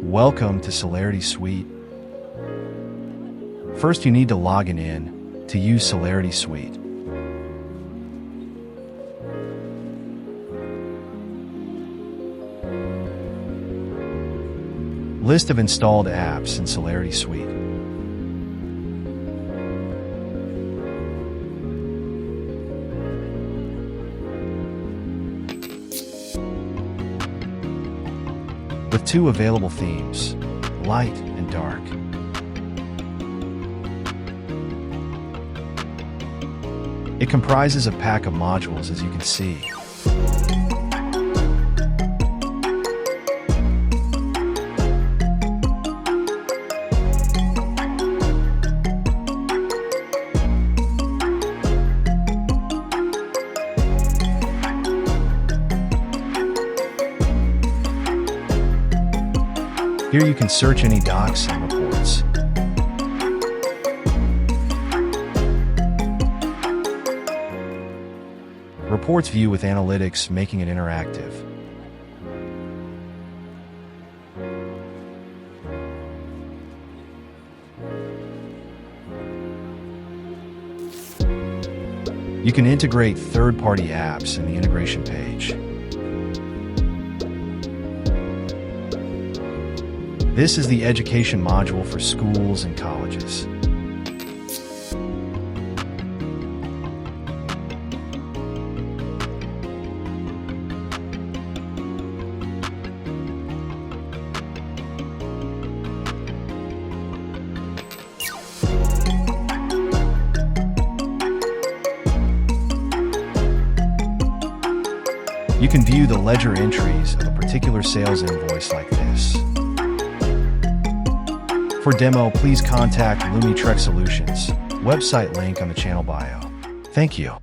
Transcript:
Welcome to Celerity Suite. First, you need to log in to use Celerity Suite. List of installed apps in Celerity Suite. With two available themes, light and dark. It comprises a pack of modules, as you can see. Here you can search any docs and reports. Reports view with analytics, making it interactive. You can integrate third-party apps in the integration page. This is the education module for schools and colleges. You can view the ledger entries of a particular sales invoice like this. For demo, please contact Lumi Solutions. Website link on the channel bio. Thank you.